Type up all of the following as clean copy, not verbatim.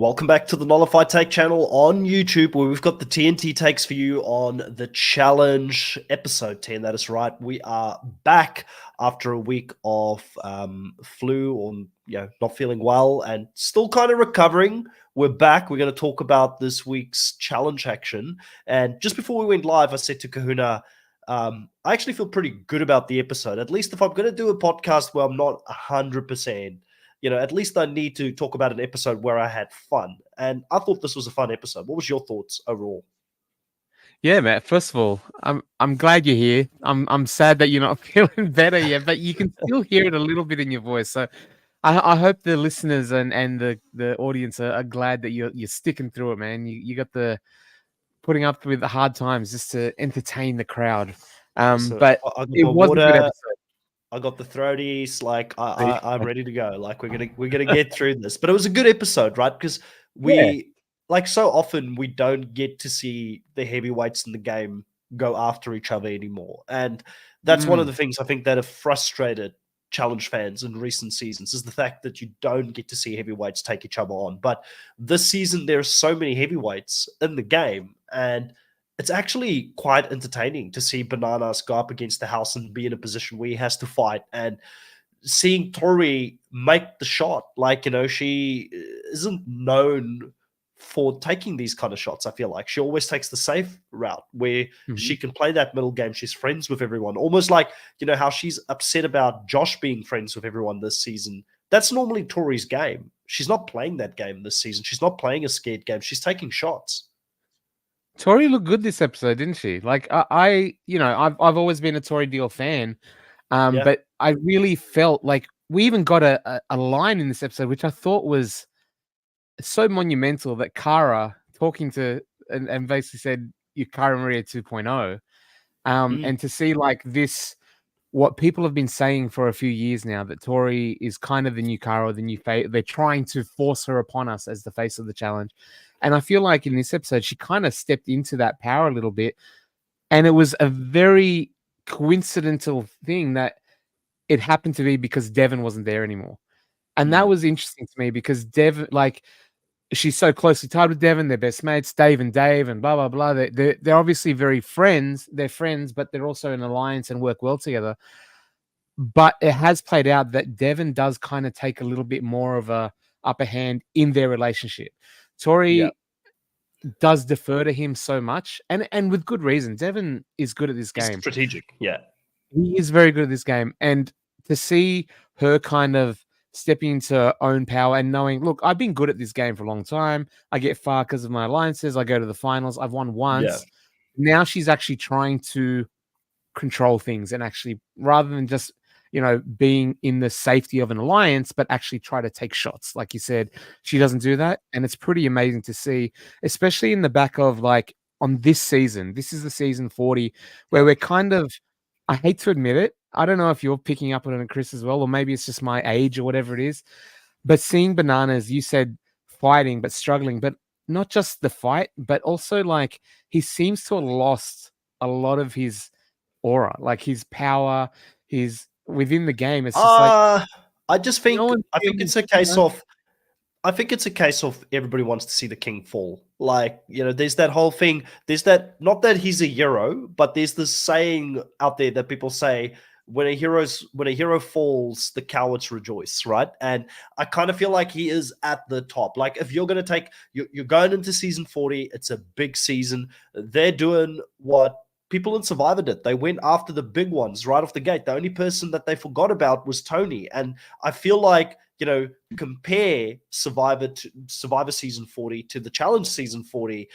Welcome back to the Nullified Take channel on YouTube, where we've got the TNT takes for you on the challenge episode 10. That is right. We are back after a week of flu or not feeling well and still kind of recovering. We're back. We're going to talk about this week's challenge action. And just before we went live, I said to Kahuna, I actually feel pretty good about the episode. At least if I'm going to do a podcast where I'm not 100%, at least I need to talk about an episode where I had fun. And I thought this was a fun episode. What was your thoughts overall? Yeah, Matt. First of all, I'm glad you're here. I'm sad that you're not feeling better yet, but you can still hear it a little bit in your voice. So I hope the listeners and the audience are glad that you're sticking through it, man. You got the putting up with the hard times just to entertain the crowd. But it was a good episode. I got the throaties, I'm ready to go. Like we're gonna get through this. But it was a good episode, right? Because so often we don't get to see the heavyweights in the game go after each other anymore. And that's one of the things I think that have frustrated challenge fans in recent seasons, is the fact that you don't get to see heavyweights take each other on. But this season there are so many heavyweights in the game, and it's actually quite entertaining to see Bananas go up against the house and be in a position where he has to fight, and seeing Tori make the shot. She isn't known for taking these kind of shots. I feel like she always takes the safe route where she can play that middle game. She's friends with everyone, almost like, how she's upset about Josh being friends with everyone this season. That's normally Tori's game. She's not playing that game this season. She's not playing a scared game. She's taking shots. Tori looked good this episode, didn't she? I've always been a Tori Deal fan, but I really felt like we even got a line in this episode which I thought was so monumental, that Kara talking to and basically said, "You're Kara Maria 2.0," and to see like this, what people have been saying for a few years now, that Tori is kind of the new Kara, or the new face. They're trying to force her upon us as the face of the challenge. And I feel like in this episode, she kind of stepped into that power a little bit. And it was a very coincidental thing that it happened to be because Devon wasn't there anymore. And that was interesting to me, because Devon, she's so closely tied with Devon. They're best mates, Dave and blah, blah, blah. They're obviously very friends. They're friends, but they're also an alliance and work well together. But it has played out that Devon does kind of take a little bit more of a upper hand in their relationship. Tori does defer to him so much, and with good reason. Devon is good at this game. He's strategic, he is very good at this game. And to see her kind of stepping into her own power and knowing, look, I've been good at this game for a long time. I get far because of my alliances. I go to the finals. I've won once. Now she's actually trying to control things, and actually, rather than just being in the safety of an alliance, but actually try to take shots. Like you said, she doesn't do that. And it's pretty amazing to see, especially in the back of on this season. This is the season 40, where we're kind of, I hate to admit it, I don't know if you're picking up on it, Chris, as well, or maybe it's just my age or whatever it is, but seeing Bananas, you said fighting, but struggling, but not just the fight, but also he seems to have lost a lot of his aura, his power, his within the game. It's just I think it's a case of everybody wants to see the king fall. There's that whole thing. There's that, not that he's a hero, but there's this saying out there that people say, when a hero falls, the cowards rejoice, right? And I kind of feel like he is at the top. If you're going to take, you're going into season 40, it's a big season. They're doing what people in Survivor did. They went after the big ones right off the gate. The only person that they forgot about was Tony. And I feel like, compare Survivor season 40 to the challenge season 40.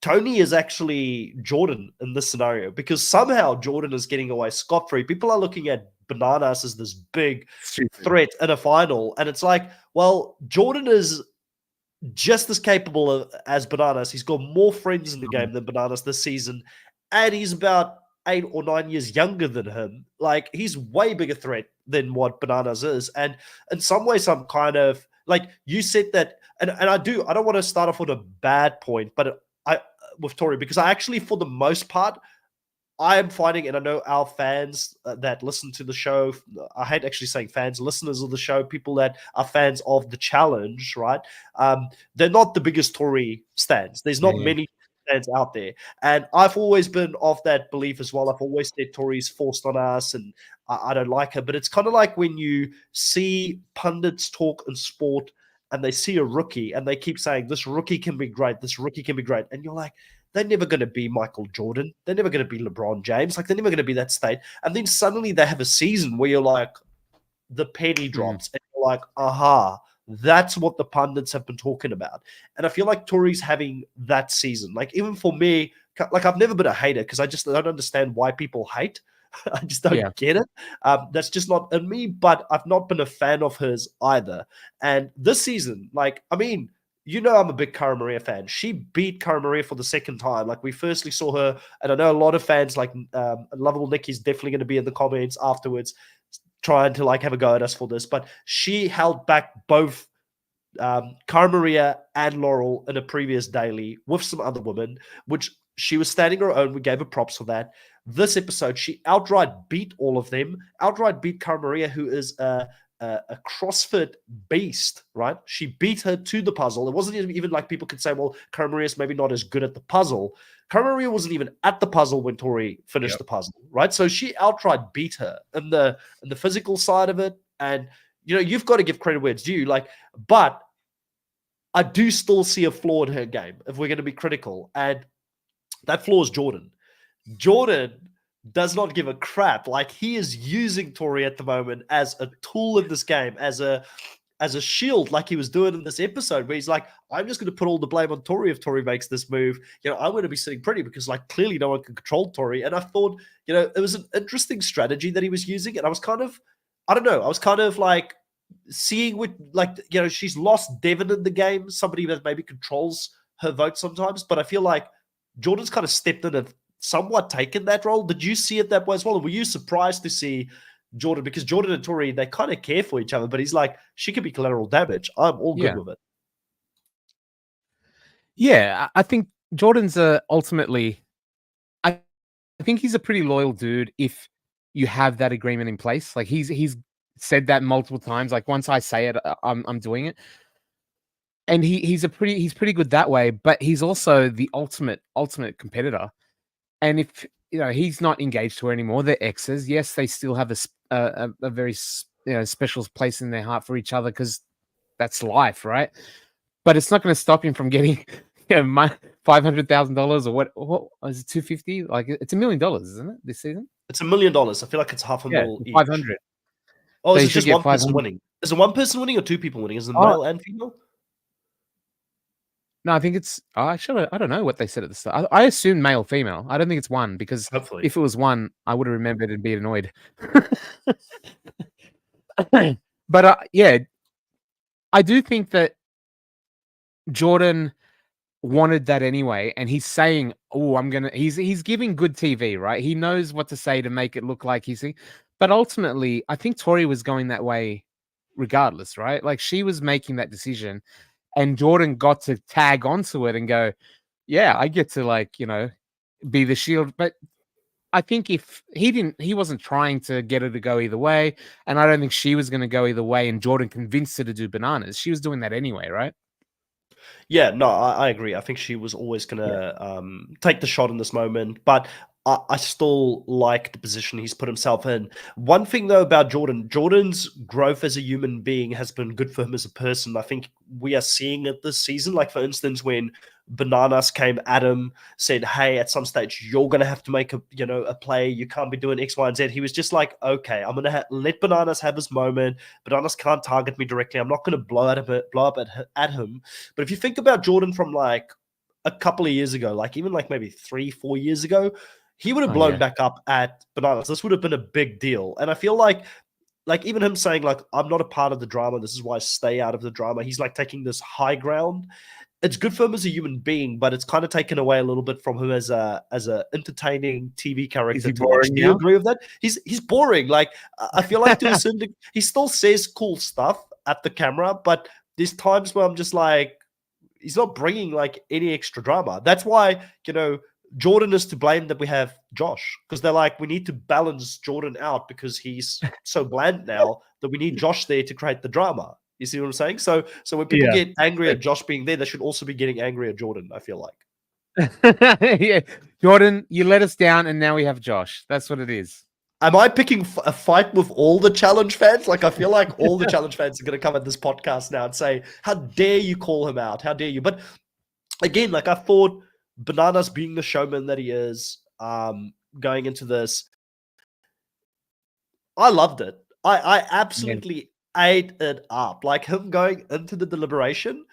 Tony is actually Jordan in this scenario, because somehow Jordan is getting away scot-free. People are looking at Bananas as this big threat in a final. And it's like, well, Jordan is just as capable as Bananas. He's got more friends in the game than Bananas this season, and he's about 8 or 9 years younger than him. He's way bigger threat than what Bananas is. And in some ways, I'm kind of you said that, and I don't want to start off with a bad point, but with Tori, because I actually, for the most part, I am finding, and I know our fans that listen to the show, I hate actually saying fans, listeners of the show, people that are fans of the challenge, right? They're not the biggest Tory stands. There's not Yeah. many stands out there. And I've always been of that belief as well. I've always said Tory's forced on us and I don't like her. But it's kind of like when you see pundits talk in sport and they see a rookie and they keep saying, this rookie can be great, this rookie can be great. And you're like, they're never going to be Michael Jordan. They're never going to be LeBron James. Like, they're never going to be that state. And then suddenly they have a season where you're like, the penny drops. And you're like, aha, that's what the pundits have been talking about. And I feel like Tori's having that season. Like, even for me, like, I've never been a hater because I just don't understand why people hate. I just don't get it. That's just not in me, but I've not been a fan of hers either. And this season, like, I mean, you know, I'm a big Cara Maria fan. She beat Cara Maria for the second time. Like, we firstly saw her, and I know a lot of fans, like Lovable Nikki's definitely going to be in the comments afterwards trying to, like, have a go at us for this, but she held back both Cara Maria and Laurel in a previous daily with some other women, which she was standing her own. We gave her props for that. This episode, she outright beat all of them, outright beat Cara Maria, who is a CrossFit beast, right? She beat her to the puzzle. It wasn't even like people could say, well, Cara Maria's maybe not as good at the puzzle. Cara Maria wasn't even at the puzzle when Tori finished the puzzle, right? So she outright beat her in the physical side of it. And, you know, you've got to give credit where it's due. Like, but I do still see a flaw in her game if we're going to be critical. And that flaw is Jordan. Jordan does not give a crap. Like, he is using Tori at the moment as a tool in this game, as a shield, like he was doing in this episode, where he's like, I'm just going to put all the blame on Tori if Tori makes this move. You know, I'm going to be sitting pretty because, like, clearly no one can control Tori. And I thought, you know, it was an interesting strategy that he was using. And I was kind of, I don't know, I was kind of like seeing with, like, you know, she's lost Devin in the game, somebody that maybe controls her vote sometimes. But I feel like Jordan's kind of stepped in and somewhat taken that role. Did you see it that way as well? Or were you surprised to see Jordan? Because Jordan and Tori, they kind of care for each other, but he's like, she could be collateral damage. I'm all good with it. Yeah, I think Jordan's ultimately, I think he's a pretty loyal dude if you have that agreement in place. Like, he's said that multiple times. Like, once I say it, I'm doing it. And he's pretty good that way, but he's also the ultimate competitor. And if, you know, he's not engaged to her anymore, they're exes. Yes, they still have a very, you know, special place in their heart for each other because that's life, right? But it's not going to stop him from getting, you know, $500,000 or what is it, 250? Like, it's $1 million, isn't it, this season? It's $1 million. I feel like it's half a mil each. 500. Oh, is it just one person winning? Is it one person winning or two people winning? Is it male and female? No, I think it's. I don't know what they said at the start. I assume male, female. I don't think it's one because hopefully, if it was one, I would have remembered and be annoyed. But yeah, I do think that Jordan wanted that anyway, and he's saying, "Oh, I'm gonna." He's giving good TV, right? He knows what to say to make it look like he's. But ultimately, I think Tori was going that way, regardless, right? Like, she was making that decision. And Jordan got to tag onto it and go, yeah, I get to, like, you know, be the shield. But I think if he wasn't trying to get her to go either way. And I don't think she was going to go either way. And Jordan convinced her to do bananas. She was doing that anyway, right? Yeah, no, I agree. I think she was always going to take the shot in this moment. But I still like the position he's put himself in. One thing, though, about Jordan's growth as a human being has been good for him as a person. I think we are seeing it this season. Like, for instance, when Bananas came at him, said, hey, at some stage, you're going to have to make a play. You can't be doing X, Y, and Z. He was just like, okay, I'm going to let Bananas have his moment. Bananas can't target me directly. I'm not going to blow up at him. But if you think about Jordan from, like, a couple of years ago, like even like maybe 3-4 years ago, he would have blown back up at Bananas. This would have been a big deal. And I feel like even him saying, like, I'm not a part of the drama. This is why I stay out of the drama. He's like taking this high ground. It's good for him as a human being, but it's kind of taken away a little bit from him as a entertaining TV character. Is he boring? Do you agree with that? He's boring. Like, I feel like to a certain he still says cool stuff at the camera, but there's times where I'm just like, he's not bringing like any extra drama. That's why, you know, Jordan is to blame that we have Josh, because they're like, we need to balance Jordan out because he's so bland now that we need Josh there to create the drama. You see what I'm saying? So when people get angry at Josh being there, they should also be getting angry at Jordan, I feel like. Yeah. Jordan, you let us down, and now we have Josh. That's what it is. Am I picking a fight with all the challenge fans? Like, I feel like all the challenge fans are going to come at this podcast now and say, how dare you call him out? How dare you? But again, like, I thought Bananas, being the showman that he is, going into this, I loved it. I absolutely ate it up. Like, him going into the deliberation,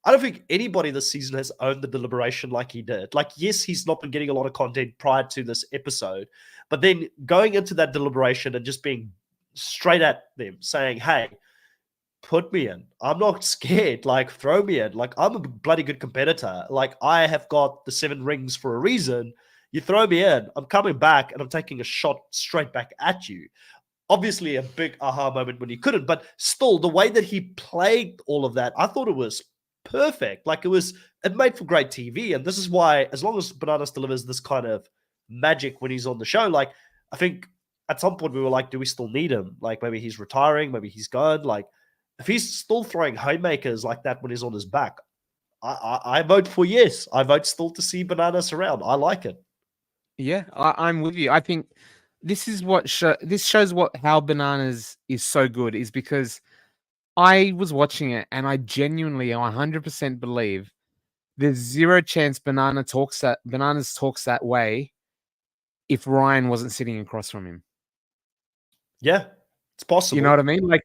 I don't think anybody this season has owned the deliberation like he did. Like, yes, he's not been getting a lot of content prior to this episode, but then going into that deliberation and just being straight at them, saying, hey, put me in. I'm not scared. Like, throw me in. Like, I'm a bloody good competitor. Like, I have got the 7 rings for a reason. You throw me in, I'm coming back and I'm taking a shot straight back at you. Obviously, a big aha moment when he couldn't, but still, the way that he played all of that, I thought it was perfect. Like, it made for great TV. And this is why, as long as Bananas delivers this kind of magic when he's on the show, like, I think at some point we were like, do we still need him? Like, maybe he's retiring, maybe he's gone. Like, if he's still throwing haymakers like that when he's on his back, I vote for yes. I vote still to see Bananas around. I like it. Yeah, I'm with you. I think this is this shows how Bananas is so good, is because I was watching it and I genuinely 100% believe there's zero chance Bananas talks that way if Ryan wasn't sitting across from him. Yeah, it's possible. You know what I mean? Like,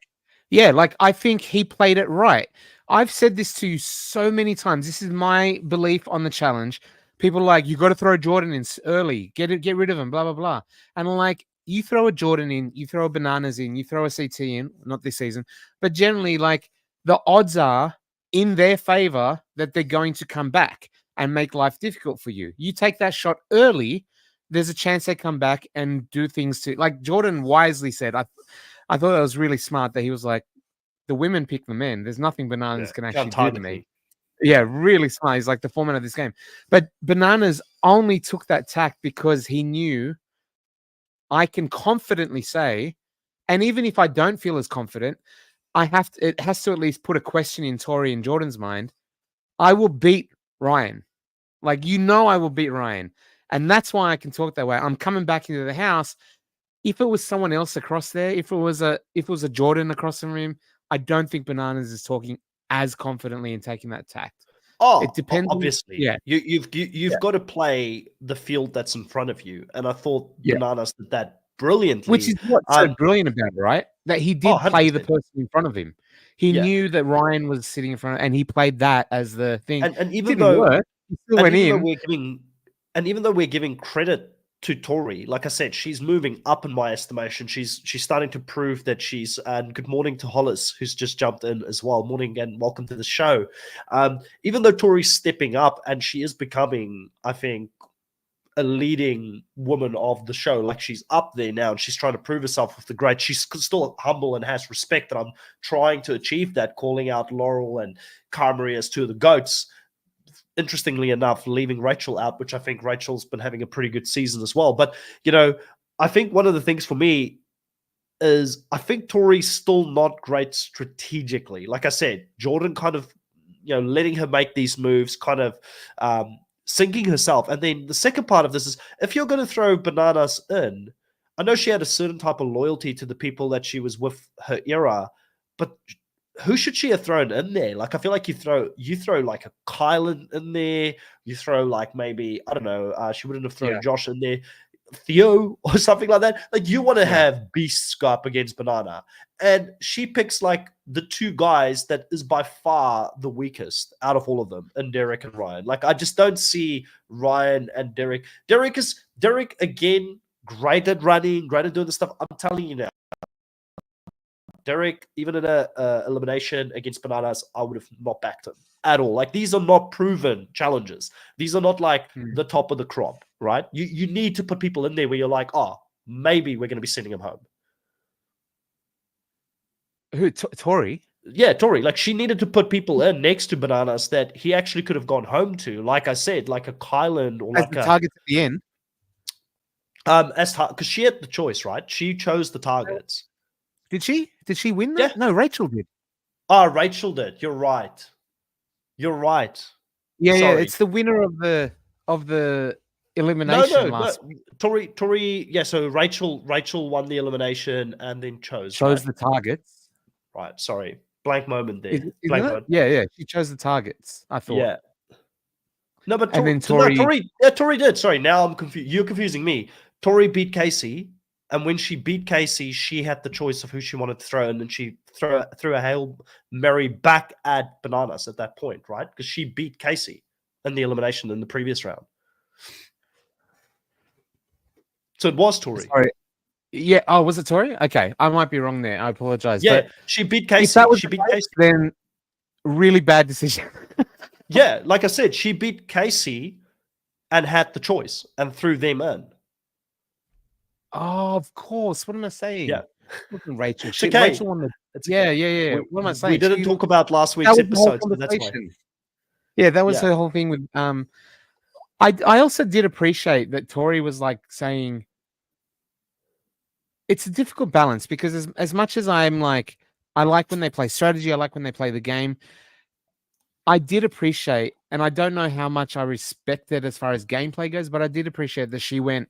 yeah, like, I think he played it right. I've said this to you so many times. This is my belief on the challenge. People are like, you got to throw Jordan in early, get rid of him, blah, blah, blah. And I'm like, you throw a Jordan in, you throw a Bananas in, you throw a CT in, not this season, but generally, like, the odds are in their favor that they're going to come back and make life difficult for you. You take that shot early, there's a chance they come back and do things to, like Jordan wisely said, I thought that was really smart that he was like, the women pick the men. There's nothing Bananas can actually do to me. Yeah, really smart. He's like, the format of this game. But Bananas only took that tack because he knew, I can confidently say, and even if I don't feel as confident, it has to at least put a question in Tori and Jordan's mind. I will beat Ryan. Like, I will beat Ryan. And that's why I can talk that way. I'm coming back into the house. If it was someone else across there, if it was a Jordan across the room, I don't think Bananas is talking as confidently and taking that tact. Oh, it depends. Obviously, yeah. You've got to play the field that's in front of you, and I thought Bananas did that brilliantly. Which is what's so brilliant about it, right? That he did play the person in front of him. He knew that Ryan was sitting in front, and he played that as the thing. And even though we're giving credit to Tori, like I said, she's moving up in my estimation. She's starting to prove that she's. And good morning to Hollis, who's just jumped in as well. Morning and welcome to the show. Even though Tori's stepping up and she is becoming, I think, a leading woman of the show, like she's up there now and she's trying to prove herself with the great. She's still humble and has respect, and I'm trying to achieve that, calling out Laurel and Carmery as two of the GOATs. Interestingly enough, leaving Rachel out, which I think Rachel's been having a pretty good season as well. But, I think one of the things for me is I think Tori's still not great strategically. Like I said, Jordan kind of, letting her make these moves, kind of sinking herself. And then the second part of this is, if you're going to throw Bananas in, I know she had a certain type of loyalty to the people that she was with her era, but who should she have thrown in there? Like, I feel like you throw like a Kylan in there. You throw like maybe, I don't know, she wouldn't have thrown Josh in there, Theo or something like that. Like, you want to have beasts go up against Banana. And she picks like the two guys that is by far the weakest out of all of them, and Derek and Ryan. Like, I just don't see Ryan and Derek. Derek again, great at running, great at doing the stuff. I'm telling you now, Derek, even in a elimination against Bananas, I would have not backed him at all. Like, these are not proven challenges. These are not like the top of the crop, right? You need to put people in there where you're like, oh, maybe we're going to be sending him home. Who, Tori? Yeah, Tori. Like she needed to put people in next to Bananas that he actually could have gone home to. Like I said, like a Kylan or As like the targets at the end. because she had the choice, right? She chose the targets. Did she? Did she win Yeah. that? No, Rachel did. Rachel did. You're right. You're right. Yeah, yeah. Sorry. It's the winner of the No. elimination last week. Tori. Yeah. So Rachel won the elimination and then chose The targets. Right. Sorry. Blank moment there. Isn't Blank it? moment. Yeah, yeah. She chose the targets. I thought. Yeah. No, but and then Tori. Tori did. Sorry, now I'm confused. You're confusing me. Tori beat Casey, and when she beat Casey, she had the choice of who she wanted to throw, and then she threw a Hail Mary back at Bananas at that point, right? Because she beat Casey in the elimination in the previous round. So it was Tori. Sorry. Yeah. Oh, was it Tori? Okay, I might be wrong there. I apologize. Yeah, but she beat Casey. If that was she the beat case, Casey. Then really bad decision. Yeah, like I said, she beat Casey and had the choice and threw them in. Oh, of course. What am I saying? Yeah. Rachel. It's okay. Rachel won the. Yeah. What am I saying? We didn't talk about last week's episode, so that's why. Yeah, that was her whole thing with. I also did appreciate that Tori was like saying. It's a difficult balance because as much as I'm like, I like when they play strategy, I like when they play the game. I did appreciate, and I don't know how much I respect it as far as gameplay goes, but I did appreciate that she went,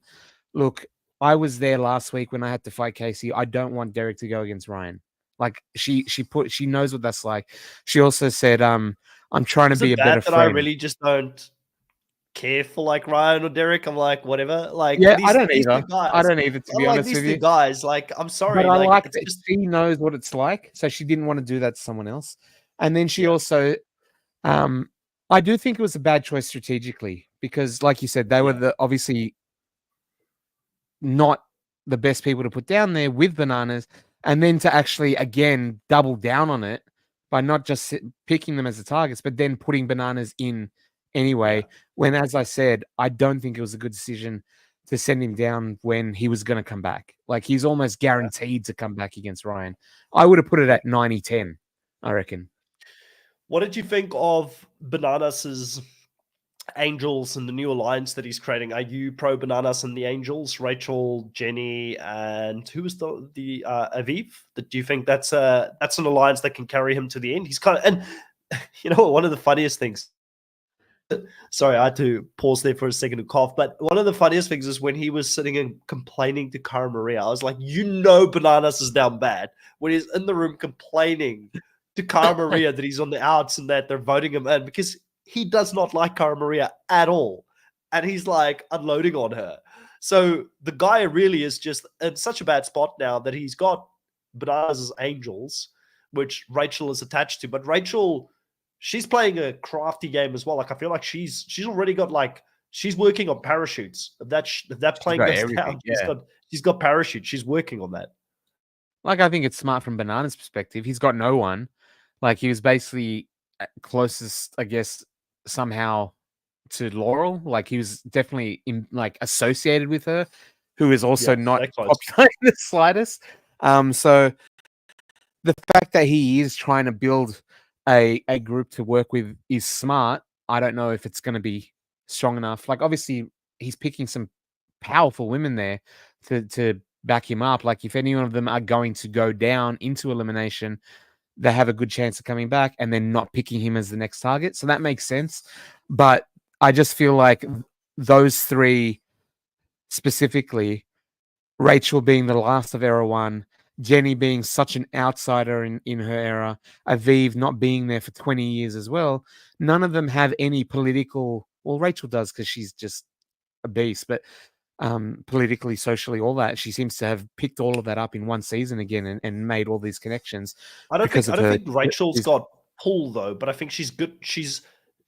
look, I was there last week when I had to fight Casey. I don't want Derek to go against Ryan. Like she knows what that's like. She also said, I'm trying to be a better friend. I really just don't care for like Ryan or Derek. I'm like, whatever. Like, yeah, I don't either. I don't either, to be honest with you. These guys, like, I'm sorry. But I like that she knows what it's like, so she didn't want to do that to someone else. And then she also, I do think it was a bad choice strategically because, like you said, they were obviously not the best people to put down there with Bananas, and then to actually again double down on it by not just picking them as the targets, but then putting Bananas in anyway. When, as I said, I don't think it was a good decision to send him down when he was going to come back. Like he's almost guaranteed to come back against Ryan. I would have put it at 90-10, I reckon. What did you think of Bananas's Angels and the new alliance that he's creating? Are you pro Bananas and the Angels? Rachel, Jenny, and who was the Aviv? Do you think that's an alliance that can carry him to the end? He's kind of, and you know, one of the funniest things. Sorry, I had to pause there for a second to cough. But one of the funniest things is when he was sitting and complaining to Cara Maria. I was like, Bananas is down bad when he's in the room complaining to Cara Maria that he's on the outs and that they're voting him in because he does not like Cara Maria at all. And he's like unloading on her. So the guy really is just in such a bad spot now that he's got Bananas' Angels, which Rachel is attached to. But Rachel, she's playing a crafty game as well. Like I feel like she's already got like she's working on parachutes. If that plane goes down, she's got parachutes. She's working on that. Like I think it's smart from Banana's perspective. He's got no one. Like he was basically closest, I guess, somehow to Laurel. Like he was definitely associated with her, who is also not popular in the slightest. So the fact that he is trying to build a group to work with is smart. I don't know if it's going to be strong enough. Like obviously he's picking some powerful women there to back him up. Like if any of them are going to go down into elimination, they have a good chance of coming back and then not picking him as the next target. So that makes sense. But I just feel like those three specifically, Rachel being the last of era one, Jenny being such an outsider in her era, Aviv not being there for 20 years as well, none of them have any political, well, Rachel does because she's just a beast, but politically, socially, all that. She seems to have picked all of that up in one season again and made all these connections. I don't think Rachel's got pull though, but I think she's good.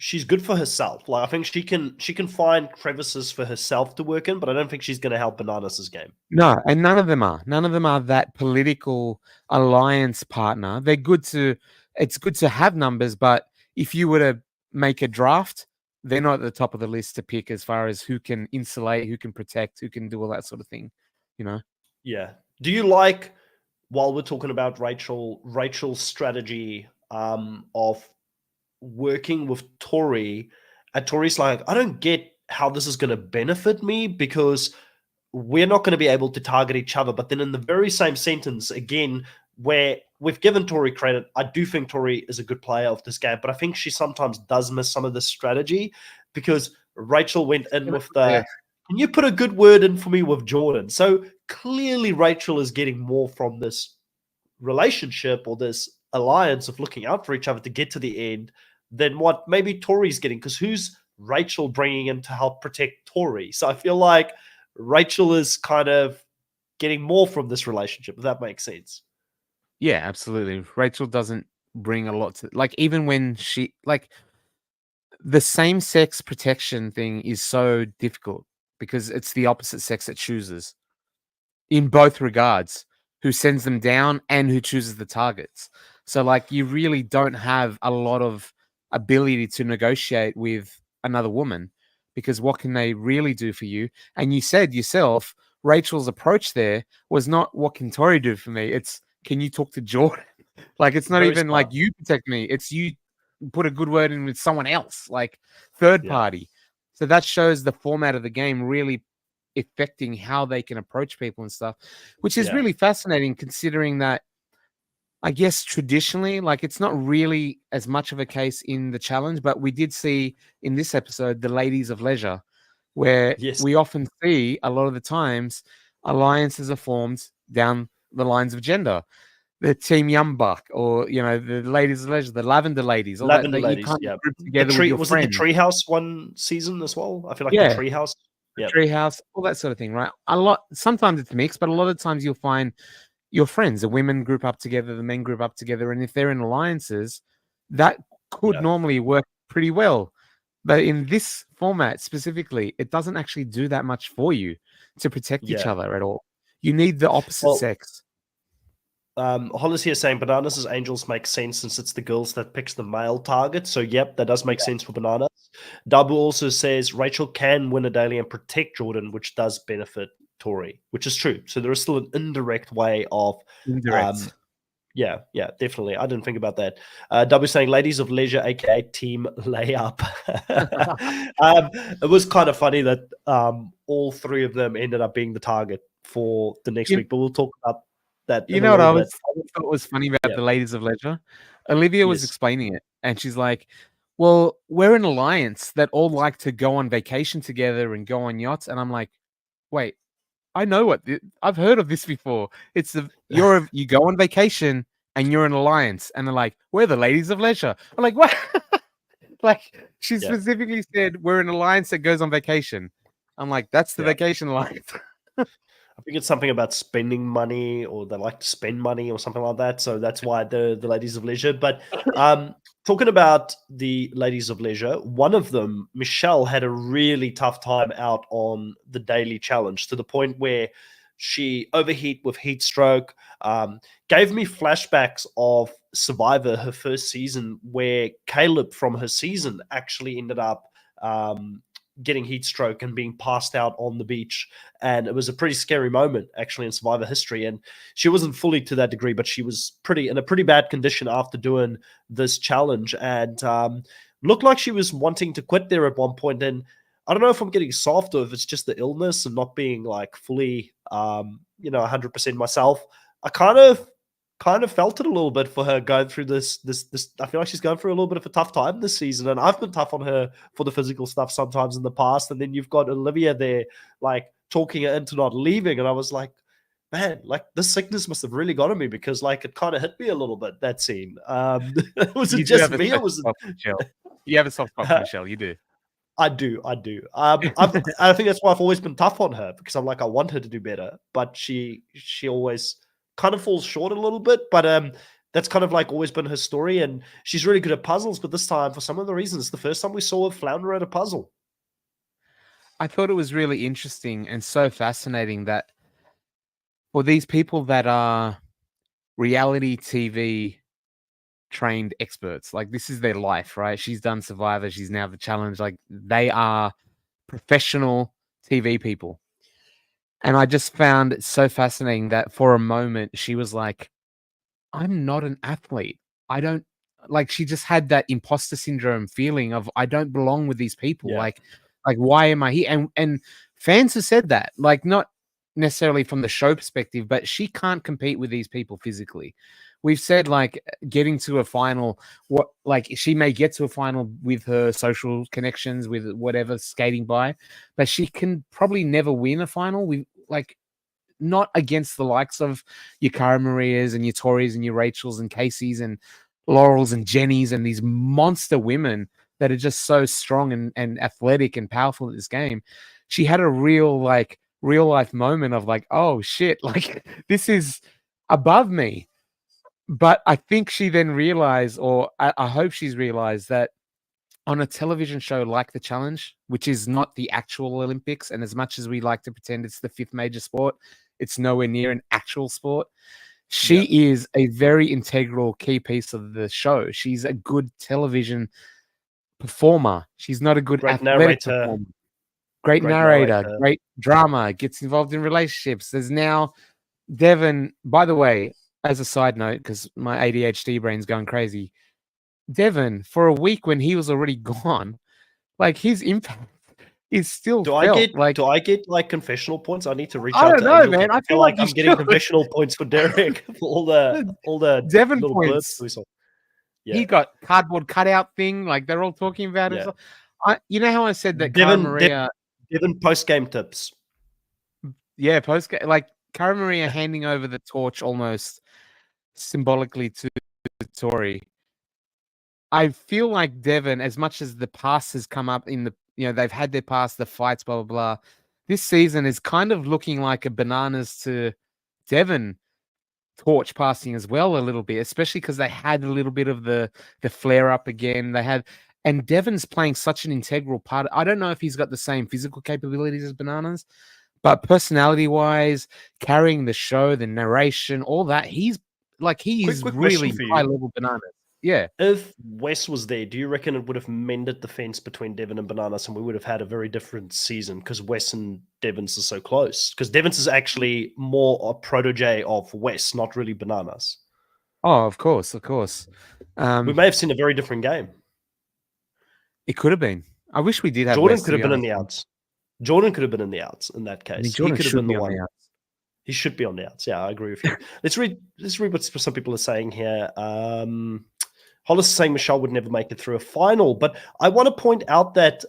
She's good for herself. Like I think she can find crevices for herself to work in, but I don't think she's going to help Bananas' game. No, and none of them are. None of them are that political alliance partner. They're good to. It's good to have numbers, but if you were to make a draft, they're not at the top of the list to pick as far as who can insulate, who can protect, who can do all that sort of thing, you know? Yeah. Do you like while we're talking about Rachel's strategy of working with Tori, and Tori's like, I don't get how this is going to benefit me because we're not going to be able to target each other. But then in the very same sentence, again, where we've given Tori credit, I do think Tori is a good player of this game, but I think she sometimes does miss some of the strategy because Rachel went in with the, can you put a good word in for me with Jordan? So clearly Rachel is getting more from this relationship or this alliance of looking out for each other to get to the end than what maybe Tori's getting, because who's Rachel bringing in to help protect Tori? So I feel like Rachel is kind of getting more from this relationship, if that makes sense. Yeah, absolutely. Rachel doesn't bring a lot to, like, even when she, like, the same sex protection thing is so difficult because it's the opposite sex that chooses in both regards, who sends them down and who chooses the targets. So, like, you really don't have a lot of ability to negotiate with another woman because what can they really do for you? And you said yourself, Rachel's approach there was not, what can Tori do for me? It's, can you talk to Jordan? Like, it's not Very even like, smart. you protect me. It's, you put a good word in with someone else, like third Yeah. party. So that shows the format of the game really affecting how they can approach people and stuff, which is Yeah. really fascinating considering that, I guess, traditionally, like, it's not really as much of a case in the challenge, but we did see in this episode the ladies of leisure, where Yes. we often see a lot of the times alliances are formed down the lines of gender. The Team Yumbuck, or, you know, the ladies of leisure, the lavender ladies, all that, Lavender that you Ladies, kind yeah. of group The together with tree your was it the friends. Treehouse one season as well? I feel like the Yeah, Treehouse. the Yeah. treehouse, all that sort of thing, right? A lot, sometimes it's mixed, but a lot of times you'll find your friends, the women group up together, the men group up together, and if they're in alliances, that could Yeah. normally work pretty well. But in this format specifically, it doesn't actually do that much for you to protect each Yeah. other at all. You need the opposite Well, sex. Hollis here saying bananas as angels makes sense since it's the girls that picks the male target. So yep, that does make sense for bananas. Dabu also says Rachel can win a daily and protect Jordan, which does benefit Tori, which is true. So there is still an indirect way of Indirect. yeah, definitely. I didn't think about that. W saying ladies of leisure, aka team layup. It was kind of funny that all three of them ended up being the target for the next You, week, but we'll talk about that you in a know what little I bit. thought was funny about Yeah. the ladies of leisure? Olivia was Yes. explaining it, and she's like, well, we're an alliance that all like to go on vacation together and go on yachts. And I'm like, wait, I know what I've heard of this before. It's the you go on vacation and you're an alliance, and they're like, we're the ladies of leisure. I'm like, what? Like, she Yeah. specifically said we're an alliance that goes on vacation. I'm like, that's the Yeah. vacation alliance. I think it's something about spending money, or they like to spend money, or something like that. So that's why the ladies of leisure. But talking about the ladies of leisure, one of them, Michelle, had a really tough time out on the daily challenge to the point where she overheat with heat stroke. Gave me flashbacks of Survivor, her first season, where Caleb from her season actually ended up getting heat stroke and being passed out on the beach. And it was a pretty scary moment actually in Survivor history. And she wasn't fully to that degree, but she was in a pretty bad condition after doing this challenge, and looked like she was wanting to quit there at one point. And I don't know if I'm getting soft or if it's just the illness and not being like fully 100% myself. I kind of felt it a little bit for her going through this. I feel like she's going through a little bit of a tough time this season, and I've been tough on her for the physical stuff sometimes in the past. And then you've got Olivia there, like talking her into not leaving, and I was like, man, like this sickness must have really gotten me, because like it kind of hit me a little bit, that scene. Was it You do just have a me, or special was spot for Michelle. You have a soft spot for Michelle. You do. I do. I think that's why I've always been tough on her, because I'm like, I want her to do better, but she always kind of falls short a little bit. But that's kind of like always been her story, and she's really good at puzzles. But this time, for some of the reasons, it's the first time we saw her flounder at a puzzle. I thought it was really interesting and so fascinating that for these people that are reality TV trained experts, like, this is their life, right? She's done Survivor, she's now the challenge. Like, they are professional TV people. And I just found it so fascinating that for a moment she was like, I'm not an athlete. I don't like she just had that imposter syndrome feeling of I don't belong with these people. Yeah. Like why am I here? And fans have said that, like not necessarily from the show perspective, but she can't compete with these people physically. We've said like getting to a final, what like she may get to a final with her social connections, with whatever skating by, but she can probably never win a final. We like not against the likes of your Cara Marias and your Tories and your Rachels and Caseys and Laurels and Jennies and these monster women that are just so strong and athletic and powerful at this game. She had a real life moment of like, oh shit, like this is above me. But I think she then realized, or I hope she's realized that on a television show like The Challenge, which is not the actual Olympics, and as much as we like to pretend it's the fifth major sport, it's nowhere near an actual sport. She is a very integral key piece of the show. She's a good television performer. She's not a good Great athletic narrator. performer. Great narrator, great drama, gets involved in relationships. There's now Devon, by the way, as a side note, because my ADHD brain's going crazy, Devon, for a week when he was already gone, like his impact is still Do felt. I get like confessional points? I need to reach I out don't to know, Angel. man. I feel like I'm getting confessional points for Derek for all the Devon little points. burps we saw. Yeah. He got cardboard cutout thing, like they're all talking about it. You know how I said that Cara Maria Devon post game tips. Yeah, post like Cara Maria handing over the torch almost symbolically to Tori. I feel like Devon, as much as the past has come up in the, they've had their past, the fights, blah, blah, blah. This season is kind of looking like a bananas to Devon torch passing as well a little bit, especially because they had a little bit of the flare up again. And Devon's playing such an integral part. I don't know if he's got the same physical capabilities as Bananas, but personality wise, carrying the show, the narration, all that, he's really high level Bananas. Yeah. If Wes was there, do you reckon it would have mended the fence between Devon and Bananas and we would have had a very different season because Wes and Devon's are so close? Because Devon's is actually more a protege of Wes, not really Bananas. Oh, of course, of course. We may have seen a very different game. It could have been. I wish we did have Jordan Wes, could have been in the outs. Jordan could have been in the outs in that case. I mean, Jordan he could have been the one. He should be on the outs. Yeah, I agree with you. Let's read what some people are saying here. Hollis is saying Michelle would never make it through a final, but I want to point out that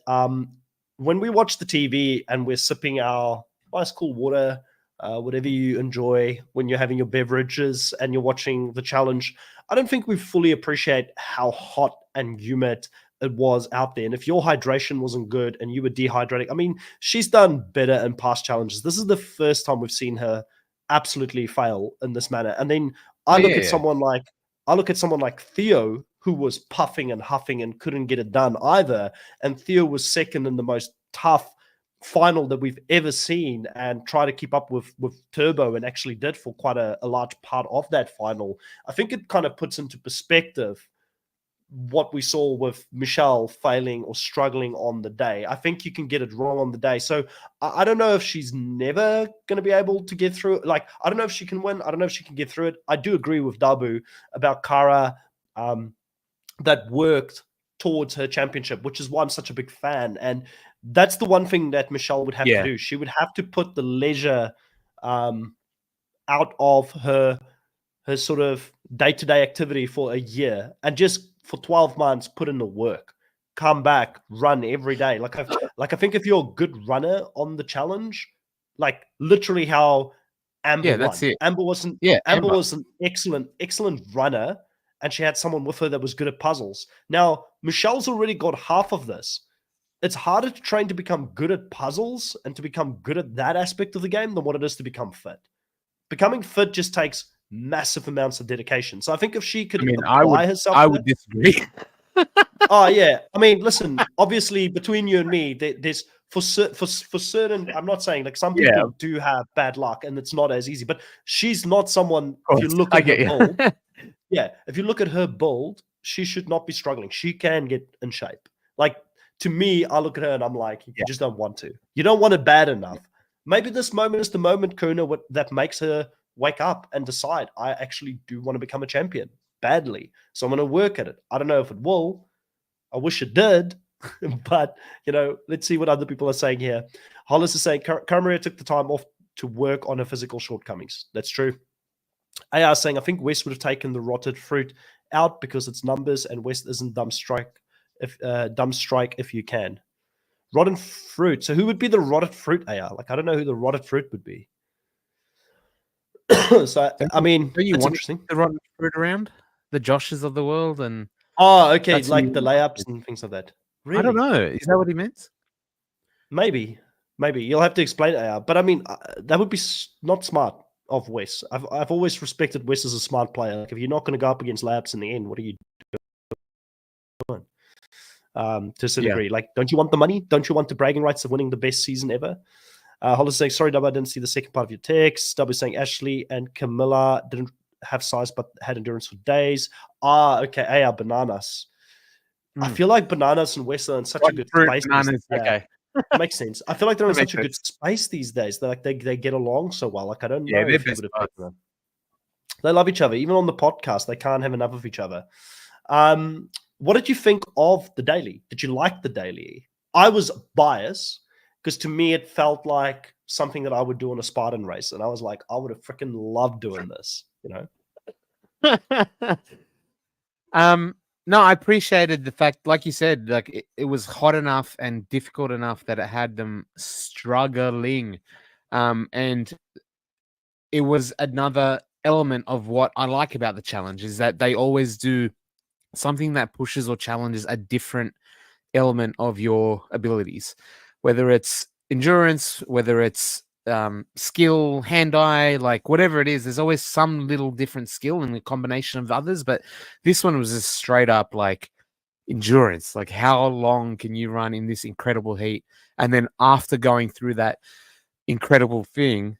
when we watch the TV and we're sipping our nice cool water, whatever you enjoy when you're having your beverages and you're watching the challenge, I don't think we fully appreciate how hot and humid it was out there. And if your hydration wasn't good and you were dehydrating, I mean, she's done better in past challenges. This is the first time we've seen her absolutely fail in this manner. And then I look at someone like Theo, who was puffing and huffing and couldn't get it done either. And Theo was second in the most tough final that we've ever seen and try to keep up with Turbo, and actually did for quite a large part of that final. I think it kind of puts into perspective what we saw with Michelle failing or struggling on the day. I think you can get it wrong on the day. So I don't know if she's never going to be able to get through it. Like, I don't know if she can win. I don't know if she can get through it. I do agree with Dabu about Cara that worked towards her championship, which is why I'm such a big fan. And that's the one thing that Michelle would have to do. She would have to put the leisure out of her sort of day-to-day activity for a year and just for 12 months put in the work, come back, run every day. Like I think if you're a good runner on the challenge, like literally how Amber won. That's it. Amber was an excellent runner, and she had someone with her that was good at puzzles. Now, Michelle's already got half of this. It's harder to train to become good at puzzles and to become good at that aspect of the game than what it is to become fit. Becoming fit just takes massive amounts of dedication. So I think if she could apply herself, I would disagree. Oh yeah, I mean, listen. Obviously, between you and me, there's for certain. I'm not saying like some people do have bad luck, and it's not as easy. But she's not someone. If you look at her build, if you look at her build, she should not be struggling. She can get in shape. Like to me, I look at her and I'm like, you just don't want to. You don't want it bad enough. maybe this moment is the moment, Kuna, that makes her wake up and decide, I actually do want to become a champion badly. So I'm going to work at it. I don't know if it will. I wish it did. But, let's see what other people are saying here. Hollis is saying, Maria took the time off to work on her physical shortcomings. That's true. AR saying, I think West would have taken the rotted fruit out because it's numbers and West isn't dumb strike if you can. Rotten fruit. So who would be the rotted fruit, AR? Like, I don't know who the rotted fruit would be. So, I mean, it's interesting. The rotten fruit around? The Joshes of the world? And oh, okay, like the layups and things like that. Really? I don't know. Is that what he meant? Maybe. You'll have to explain it, AR. But I mean, that would be not smart of Wes. I've always respected Wes as a smart player. Like, if you're not going to go up against layups in the end, what are you doing? To a certain degree. Like, don't you want the money? Don't you want the bragging rights of winning the best season ever? Hollis saying, sorry, Dub, I didn't see the second part of your text. Dub is saying Ashley and Camilla didn't have size but had endurance for days. Okay. AR bananas. I feel like bananas and Wes are in such a good space. Bananas, okay. Makes sense. I feel like they're in such a good space these days. They're like they get along so well. Like, I don't know if you would have picked them. They love each other. Even on the podcast, they can't have enough of each other. What did you think of the daily? Did you like the daily? I was biased because to me it felt like something that I would do on a Spartan race, and I was like, I would have freaking loved doing this. No, I appreciated the fact, like you said, like it was hot enough and difficult enough that it had them struggling. And it was another element of what I like about the challenge is that they always do something that pushes or challenges a different element of your abilities, whether it's endurance, whether it's skill, hand-eye, like whatever it is, there's always some little different skill in the combination of others. But this one was just straight up like endurance. Like, how long can you run in this incredible heat? And then after going through that incredible thing,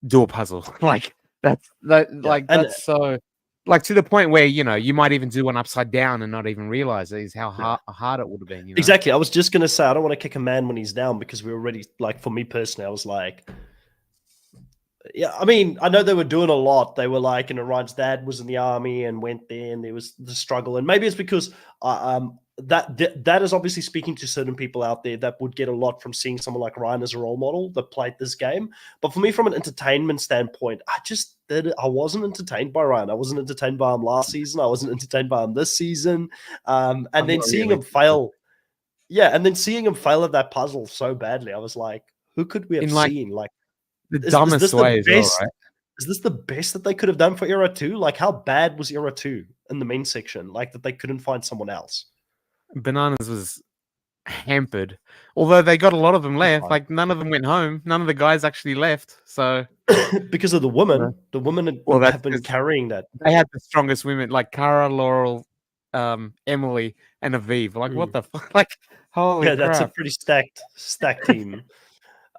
do a puzzle. Like that's so like to the point where, you might even do one upside down and not even realize it is how hard it would have been. Exactly. I was just going to say, I don't want to kick a man when he's down, because we already, like, for me personally, I was like, yeah, I mean, I know they were doing a lot. They were like, Ryan's dad was in the army and went there, and there was the struggle. And maybe it's because that is obviously speaking to certain people out there that would get a lot from seeing someone like Ryan as a role model that played this game. But for me, from an entertainment standpoint, I wasn't entertained by Ryan. I wasn't entertained by him last season. I wasn't entertained by him this season. And then seeing him fail. Yeah, and then seeing him fail at that puzzle so badly, I was like, who could we have seen? Like, the dumbest way as well, right? Is this the best that they could have done for Era 2? Like, how bad was Era 2 in the main section? Like, that they couldn't find someone else? Bananas was hampered. Although they got a lot of them left. Like, none of them went home. None of the guys actually left. So because of the women. The women have been carrying that. They had the strongest women, like Cara, Laurel, Emily, and Aviv. Like, what the fuck? Like, holy crap. That's a pretty stacked team.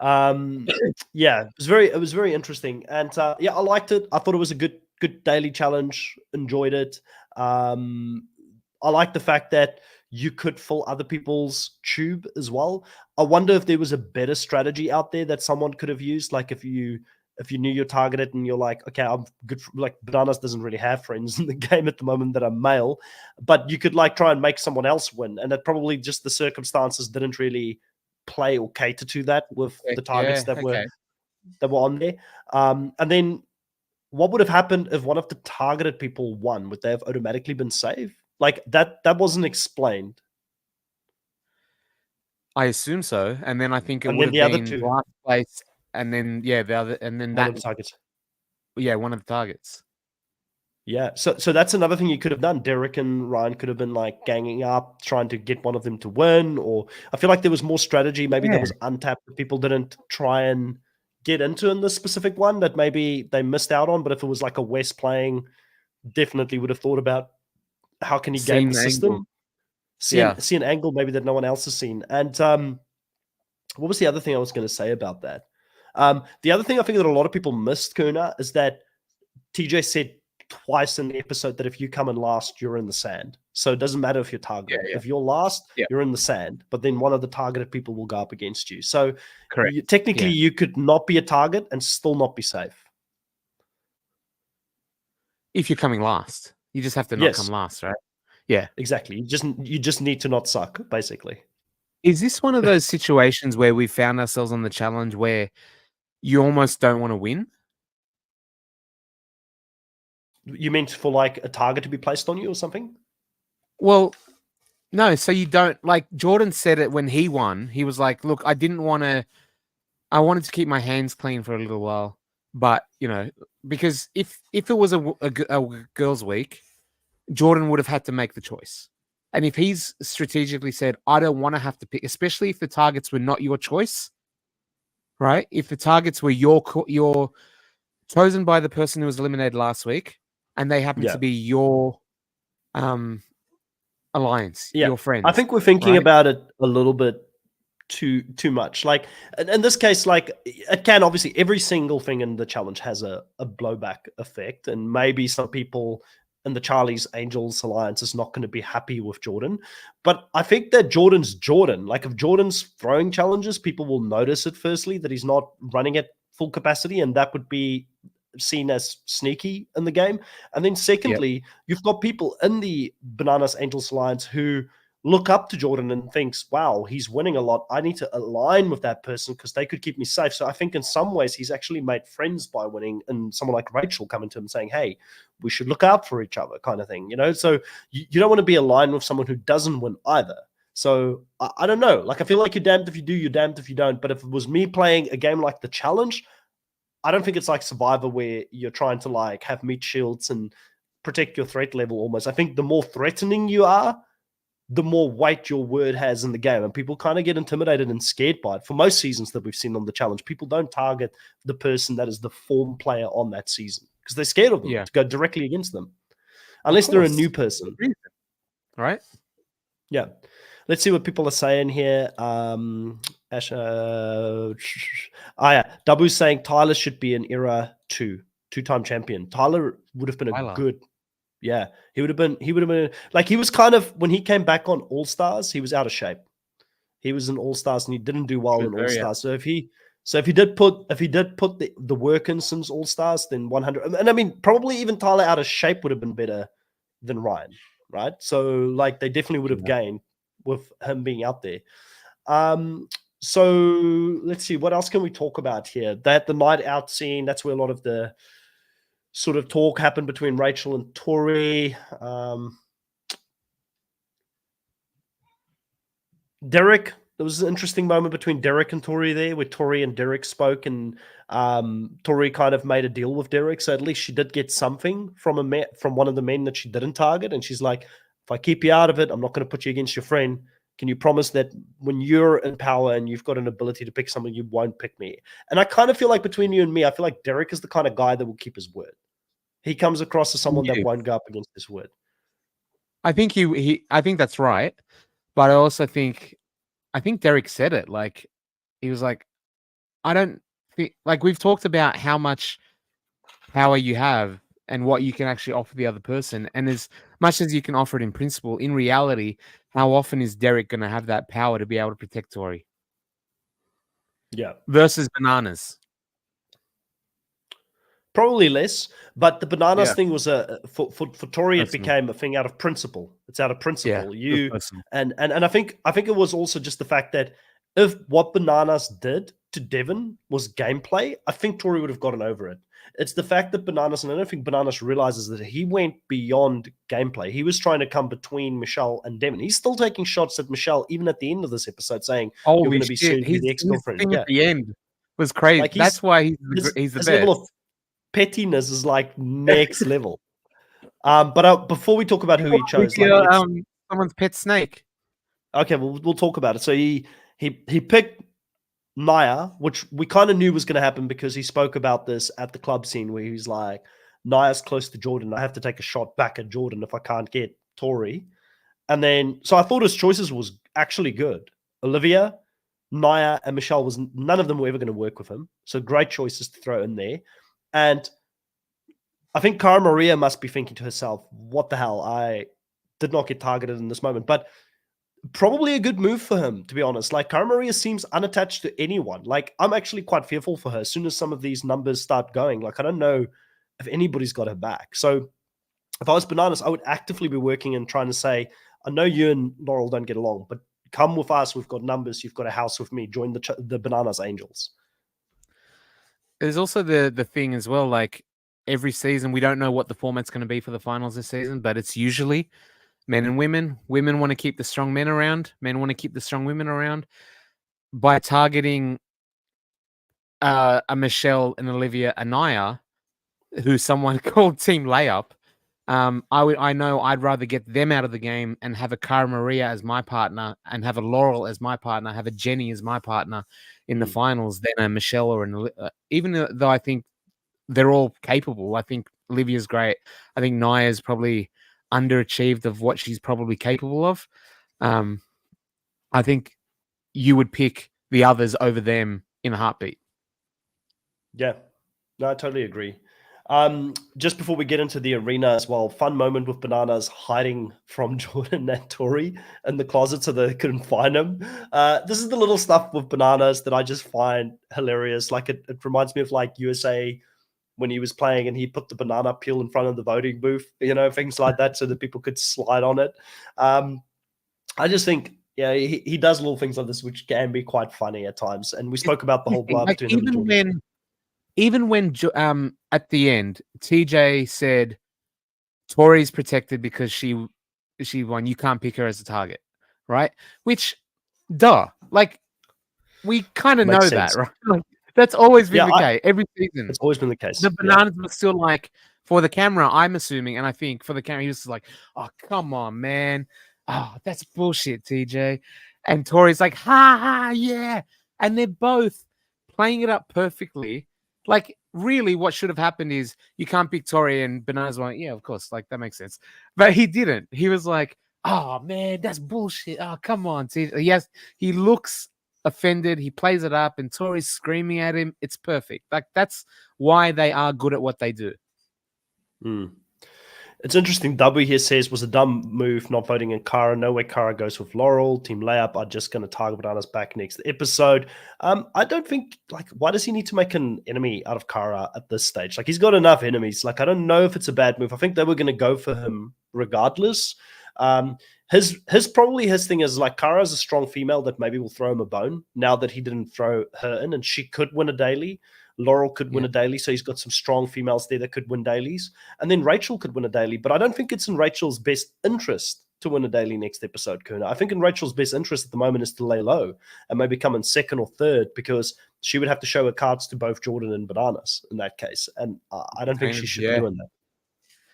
Yeah, it was very interesting, and yeah, I liked it. I thought it was a good daily challenge. Enjoyed it. I like the fact that you could fill other people's tube as well. I wonder if there was a better strategy out there that someone could have used. Like, if you knew you're targeted and you're like, okay, I'm good for, like, Bananas doesn't really have friends in the game at the moment that are male, but you could like try and make someone else win, and that probably just the circumstances didn't really play or cater to that with the targets that were on there. And then what would have happened if one of the targeted people won? Would they have automatically been saved? Like, that wasn't explained. I assume so. And then I think it would have been last place, and then the other, and then one of the targets. Yeah, one of the targets. Yeah, so that's another thing you could have done. Derek and Ryan could have been like ganging up, trying to get one of them to win. Or I feel like there was more strategy. Maybe there was untapped that people didn't try and get into in this specific one that maybe they missed out on. But if it was like a West playing, definitely would have thought about how can he game the system. See an angle maybe that no one else has seen. And what was the other thing I was going to say about that? The other thing I think that a lot of people missed, Kuna, is that TJ said twice in the episode that if you come in last, you're in the sand. So it doesn't matter if you're targeted. If you're last, you're in the sand. But then one of the targeted people will go up against you. So technically, you could not be a target and still not be safe. If you're coming last, you just have to not come last, right? Yeah, exactly. You just need to not suck, basically. Is this one of those situations where we found ourselves on the challenge where you almost don't want to win? You meant for like a target to be placed on you or something? Well, no. So you don't, like Jordan said it when he won. He was like, look, I wanted to keep my hands clean for a little while. But, because if it was a girls' week, Jordan would have had to make the choice. And if he's strategically said, I don't want to have to pick, especially if the targets were not your choice, right? If the targets were your chosen by the person who was eliminated last week, and they happen to be your alliance, your friends. I think we're thinking about it a little bit too much. Like in this case, like it can obviously every single thing in the challenge has a blowback effect, and maybe some people in the Charlie's Angels alliance is not going to be happy with Jordan. But I think that Jordan's Jordan. Like if Jordan's throwing challenges, people will notice it firstly that he's not running at full capacity, and that would be seen as sneaky in the game. And then secondly, you've got people in the Bananas Angels alliance who look up to Jordan and thinks, wow, he's winning a lot. I need to align with that person because they could keep me safe. So I think in some ways he's actually made friends by winning, and someone like Rachel coming to him saying, hey, we should look out for each other kind of thing, So you don't want to be aligned with someone who doesn't win either. So I don't know. Like I feel like you're damned if you do, you're damned if you don't. But if it was me playing a game like the challenge, I don't think it's like Survivor where you're trying to like have meat shields and protect your threat level almost. I think the more threatening you are, the more weight your word has in the game. And people kind of get intimidated and scared by it. For most seasons that we've seen on the challenge, people don't target the person that is the form player on that season because they're scared of them to go directly against them. Unless they're a new person. Right? Yeah. Let's see what people are saying here. Dabu's saying Tyler should be an era two-time champion. Tyler would have been a good... Yeah, he would have been like, he was kind of, when he came back on All Stars, he was out of shape. He was in All Stars and he didn't do well in All Stars. So if he did put the work in since All Stars, then 100. And I mean, probably even Tyler out of shape would have been better than Ryan, right? So like they definitely would have gained with him being out there. So let's see, what else can we talk about here? That the night out scene, that's where a lot of the sort of talk happened between Rachel and Tori. Derek, there was an interesting moment between Derek and Tori there where Tori and Derek spoke, and Tori kind of made a deal with Derek. So at least she did get something from one of the men that she didn't target. And she's like, if I keep you out of it, I'm not going to put you against your friend. Can you promise that when you're in power and you've got an ability to pick someone, you won't pick me? And I kind of feel like between you and me, I feel like Derek is the kind of guy that will keep his word. He comes across as someone that won't go up against his word. I think I think that's right. But I also think Derek said it. Like, he was like, I don't think, like, we've talked about how much power you have and what you can actually offer the other person. And as much as you can offer it in principle, in reality, how often is Derek going to have that power to be able to protect Tori? Yeah. Versus Bananas. Probably less, but the Bananas thing was for Tori, it became a thing out of principle. It's out of principle. And I think it was also just the fact that if what Bananas did to Devin was gameplay, I think Tori would have gotten over it. It's the fact that Bananas, and I don't think Bananas realizes that he went beyond gameplay. He was trying to come between Michelle and Devin. He's still taking shots at Michelle, even at the end of this episode, saying, "You're going to be soon to be the ex-girlfriend." At the end was crazy. Like, that's why he's the best. Level of pettiness is like next level. But before we talk about who he chose, someone's pet snake. Okay, we'll talk about it. So he picked Naya, which we kind of knew was going to happen because he spoke about this at the club scene where he's like, Naya's close to Jordan. I have to take a shot back at Jordan if I can't get Tori. And then, so I thought his choices was actually good. Olivia, Naya, and Michelle, none of them were ever going to work with him. So great choices to throw in there. And I think Cara Maria must be thinking to herself, what the hell? I did not get targeted in this moment. But probably a good move for him, to be honest. Like, Cara Maria seems unattached to anyone. Like, I'm actually quite fearful for her as soon as some of these numbers start going. Like, I don't know if anybody's got her back. So if I was Bananas, I would actively be working and trying to say, I know you and Laurel don't get along, but come with us. We've got numbers. You've got a house with me. Join the Bananas Angels. There's also the thing as well, like every season, we don't know what the format's going to be for the finals this season, but it's usually men and women. Women want to keep the strong men around. Men want to keep the strong women around. By targeting a Michelle and Olivia Anaya, who's someone called Team Layup, I know I'd rather get them out of the game and have a Cara Maria as my partner and have a Laurel as my partner, have a Jenny as my partner in the finals than a Michelle or even though I think they're all capable. I think Olivia's great. I think Naya's probably underachieved of what she's probably capable of. I think you would pick the others over them in a heartbeat. Yeah, no, I totally agree. Just before we get into the arena as well, fun moment with Bananas hiding from Jordan and Tori in the closet so they couldn't find him. This is the little stuff with Bananas that I just find hilarious. Like it reminds me of like USA when he was playing and he put the banana peel in front of the voting booth, things like that so that people could slide on it. I just think, yeah, he does little things like this, which can be quite funny at times. And we spoke about the whole blow up like, between him and Jordan. Even when at the end, TJ said Tori's protected because she won. You can't pick her as a target, right? Which, like we kind of know sense. that, right? Like, that's always been the case every season. It's always been the case. The Bananas were still like for the camera. I'm assuming, and I think for the camera, he was like, "Oh, come on, man! Oh, that's bullshit, TJ." And Tori's like, "Ha ha, yeah!" And they're both playing it up perfectly. Like, really, what should have happened is you can't pick Tori, and Bananas went, yeah, of course, like that makes sense. But he didn't. He was like, oh man, that's bullshit. Oh, come on, TJ. He looks offended. He plays it up, and Tori's screaming at him. It's perfect. Like that's why they are good at what they do. It's interesting. W here says was a dumb move not voting in Cara. No way Cara goes with Laurel. Team Layup are just going to target Bananas back next episode. I don't think, like, why does he need to make an enemy out of Cara at this stage? Like, he's got enough enemies. Like, I don't know if it's a bad move. I think they were going to go for him regardless. His thing is like Kara's a strong female that maybe will throw him a bone now that he didn't throw her in, and she could win a daily. Laurel could win a daily, so he's got some strong females there that could win dailies. And then Rachel could win a daily, but I don't think it's in Rachel's best interest to win a daily next episode, Kahuna. I think in Rachel's best interest at the moment is to lay low and maybe come in second or third, because she would have to show her cards to both Jordan and Bananas in that case. And I don't think she should be doing that.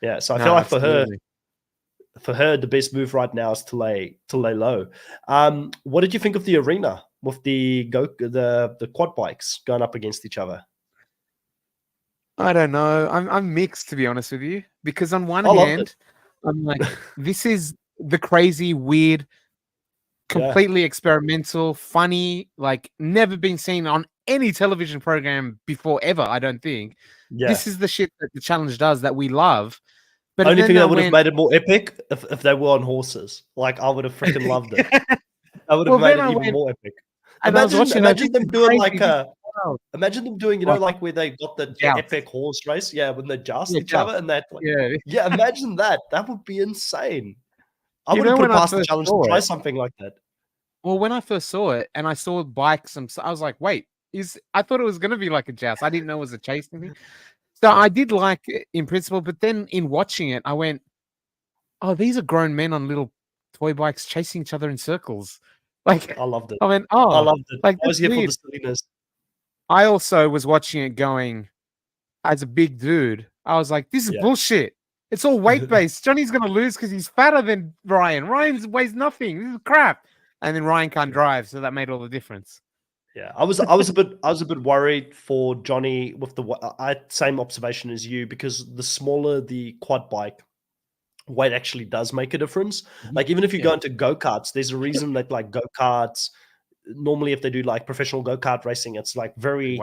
Yeah, so I feel like for her, the best move right now is to lay low. What did you think of the arena with the quad bikes going up against each other? I don't know. I'm mixed, to be honest with you, because on one hand, I'm like, this is the crazy, weird, completely experimental, funny, like never been seen on any television program before ever. I don't think. Yeah. This is the shit that the challenge does that we love. But only thing that would have made it more epic if they were on horses. Like, I would have freaking loved it. I would have made it even more epic. Imagine them doing like imagine them doing, like where they got the epic horse race. Yeah, when they joust each other and that. Like, imagine that. That would be insane. I would have put it past the challenge to try something like that. Well, when I first saw it and I saw bikes, I was like, wait, I thought it was going to be like a joust. I didn't know it was a chase thing. So I did like it in principle, but then in watching it, I went, oh, these are grown men on little toy bikes chasing each other in circles. Like, I loved it. I went, oh, I loved it. Like, I was here for the silliness. I also was watching it going, as a big dude, I was like, this is bullshit. It's all weight-based. Johnny's going to lose because he's fatter than Ryan. Ryan weighs nothing. This is crap. And then Ryan can't drive, so that made all the difference. Yeah, I was a bit worried for Johnny with the same observation as you, because the smaller the quad bike, weight actually does make a difference. Like, even if you go into go-karts, there's a reason that like go-karts normally, if they do like professional go-kart racing, it's like very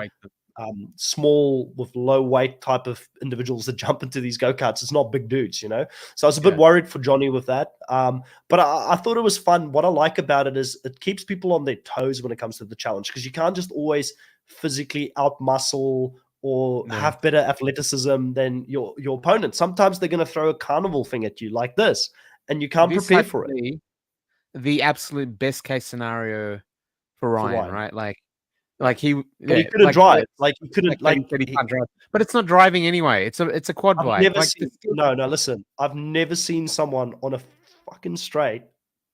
small with low weight type of individuals that jump into these go-karts. It's not big dudes, So I was a bit worried for Johnny with that. But I thought it was fun. What I like about it is it keeps people on their toes when it comes to the challenge, because you can't just always physically out-muscle or have better athleticism than your opponent. Sometimes they're going to throw a carnival thing at you like this, and you can't prepare for it. The absolute best case scenario for Ryan, right? Like he couldn't drive. Like he couldn't he can't drive. But it's not driving anyway. It's a quad bike. No, listen. I've never seen someone on a fucking straight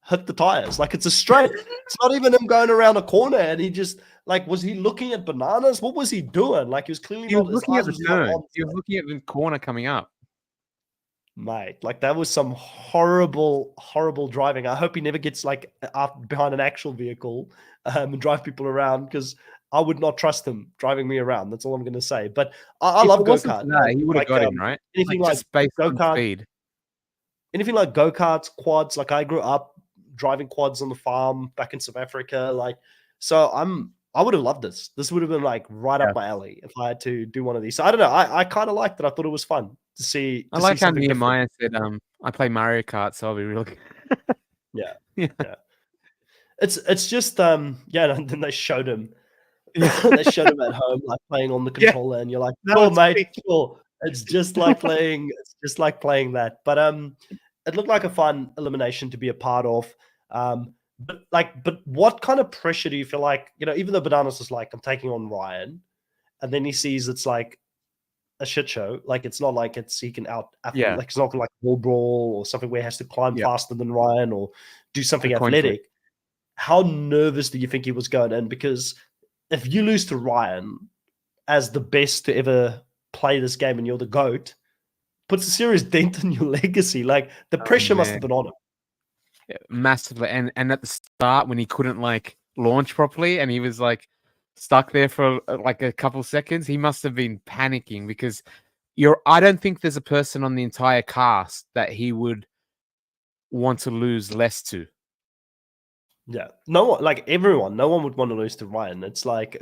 hit the tires. Like, it's a straight. It's not even him going around a corner, and he just, like, was he looking at bananas? What was he doing? Like, he was clearly not looking at the turn. He was looking at the corner coming up. Mate, like, that was some horrible, horrible driving. I hope he never gets like up behind an actual vehicle and drive people around, because I would not trust him driving me around. That's all I'm going to say. But I love go-kart. No, he would have got in, right? Anything like go-kart, speed. Anything like go-karts, quads. Like, I grew up driving quads on the farm back in South Africa. Like, so I would have loved this. This would have been like right up my alley if I had to do one of these. So I don't know. I kind of liked it. I thought it was fun to see. I like how Nehemiah said, I play Mario Kart, so I'll be real good. Yeah. It's just and then they showed him. They showed him at home, like, playing on the controller, and you're like, "No, mate, sure." It's just like playing. It's just like playing that. But it looked like a fun elimination to be a part of. But what kind of pressure do you feel like? Even though Bananas is like, I'm taking on Ryan, and then he sees it's like a shit show. Like, it's not like he can like, it's not like wall brawl or something where he has to climb faster than Ryan or do something athletic. How nervous do you think he was going in? Because if you lose to Ryan as the best to ever play this game and you're the GOAT, puts a serious dent in your legacy. Like, the pressure must have been on him. Yeah, massively. And at the start, when he couldn't like launch properly and he was like stuck there for like a couple seconds, he must have been panicking, because I don't think there's a person on the entire cast that he would want to lose less to. Yeah, no one, like everyone, no one would want to lose to Ryan. It's like,